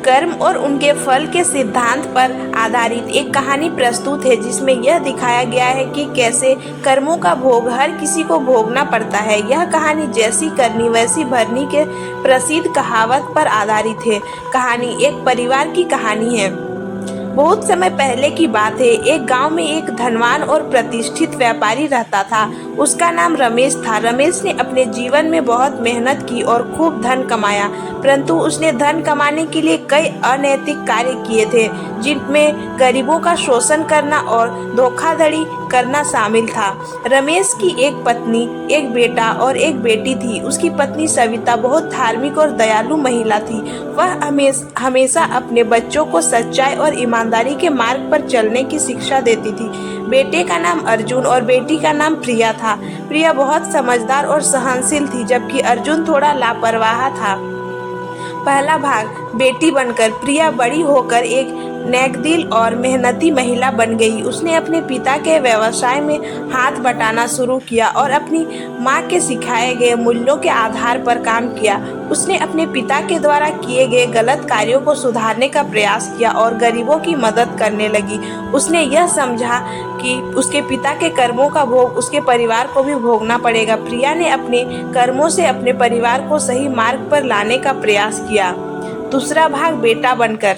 कर्म और उनके फल के सिद्धांत पर आधारित एक कहानी प्रस्तुत है, जिसमें यह दिखाया गया है कि कैसे कर्मों का भोग हर किसी को भोगना पड़ता है। यह कहानी जैसी करनी वैसी भरनी के प्रसिद्ध कहावत पर आधारित है। कहानी एक परिवार की कहानी है। बहुत समय पहले की बात है। एक गांव में एक धनवान और प्रतिष्ठित व्यापारी रहता था। उसका नाम रमेश था। रमेश ने अपने जीवन में बहुत मेहनत की और खूब धन कमाया, परंतु उसने धन कमाने के लिए कई अनैतिक कार्य किए थे, जिनमें गरीबों का शोषण करना और धोखाधड़ी करना शामिल था। रमेश की एक पत्नी, एक बेटा और एक बेटी थी। उसकी पत्नी सविता बहुत धार्मिक और दयालु महिला थी। वह हमेशा अपने बच्चों को सच्चाई और ईमानदारी के मार्ग पर चलने की शिक्षा देती थी। बेटे का नाम अर्जुन और बेटी का नाम प्रिया था। प्रिया बहुत समझदार और सहनशील थी, जबकि अर्जुन थोड़ा लापरवाह था। पहला भाग। बेटी बनकर। प्रिया बड़ी होकर एक नेकदिल और मेहनती महिला बन गई। उसने अपने पिता के व्यवसाय में हाथ बटाना शुरू किया और अपनी माँ के सिखाए गए मूल्यों के आधार पर काम किया। उसने अपने पिता के द्वारा किए गए गलत कार्यों को सुधारने का प्रयास किया और गरीबों की मदद करने लगी। उसने यह समझा कि उसके पिता के कर्मों का भोग उसके परिवार को भी भोगना पड़ेगा। प्रिया ने अपने कर्मों से अपने परिवार को सही मार्ग पर लाने का प्रयास किया। दूसरा भाग। बेटा बनकर।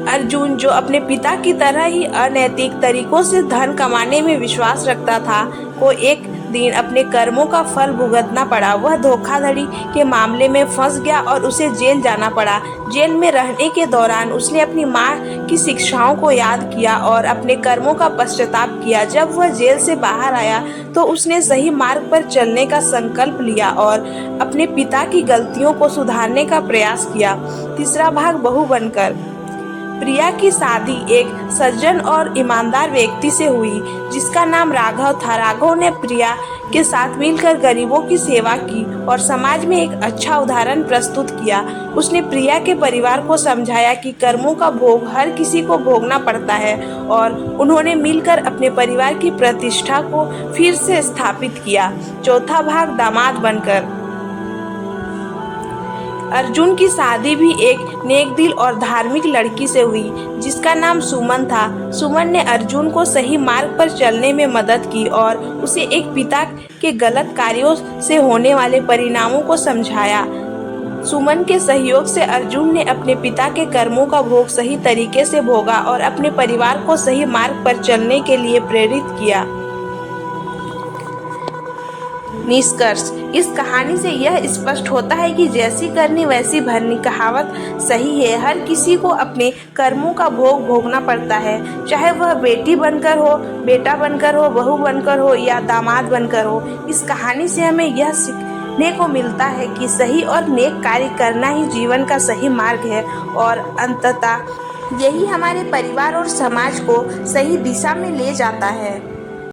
अर्जुन, जो अपने पिता की तरह ही अनैतिक तरीकों से धन कमाने में विश्वास रखता था, को एक दिन अपने कर्मों का फल भुगतना पड़ा। वह धोखाधड़ी के मामले में फंस गया और उसे जेल जाना पड़ा। जेल में रहने के दौरान उसने अपनी माँ की शिक्षाओं को याद किया और अपने कर्मों का पश्चाताप किया। जब वह जेल से बाहर आया तो उसने सही मार्ग पर चलने का संकल्प लिया और अपने पिता की गलतियों को सुधारने का प्रयास किया। तीसरा भाग। बहू बनकर। प्रिया की शादी एक सज्जन और ईमानदार व्यक्ति से हुई, जिसका नाम राघव था। राघव ने प्रिया के साथ मिलकर गरीबों की सेवा की और समाज में एक अच्छा उदाहरण प्रस्तुत किया। उसने प्रिया के परिवार को समझाया कि कर्मों का भोग हर किसी को भोगना पड़ता है, और उन्होंने मिलकर अपने परिवार की प्रतिष्ठा को फिर से स्थापित किया। चौथा भाग। दामाद बनकर। अर्जुन की शादी भी एक नेकदिल और धार्मिक लड़की से हुई, जिसका नाम सुमन था। सुमन ने अर्जुन को सही मार्ग पर चलने में मदद की और उसे एक पिता के गलत कार्यों से होने वाले परिणामों को समझाया। सुमन के सहयोग से अर्जुन ने अपने पिता के कर्मों का भोग सही तरीके से भोगा और अपने परिवार को सही मार्ग पर चलने के लिए प्रेरित किया। निष्कर्ष। इस कहानी से यह स्पष्ट होता है कि जैसी करनी वैसी भरनी कहावत सही है। हर किसी को अपने कर्मों का भोग भोगना पड़ता है, चाहे वह बेटी बनकर हो, बेटा बनकर हो, बहू बनकर हो या दामाद बनकर हो। इस कहानी से हमें यह सीखने को मिलता है कि सही और नेक कार्य करना ही जीवन का सही मार्ग है, और अंततः यही हमारे परिवार और समाज को सही दिशा में ले जाता है।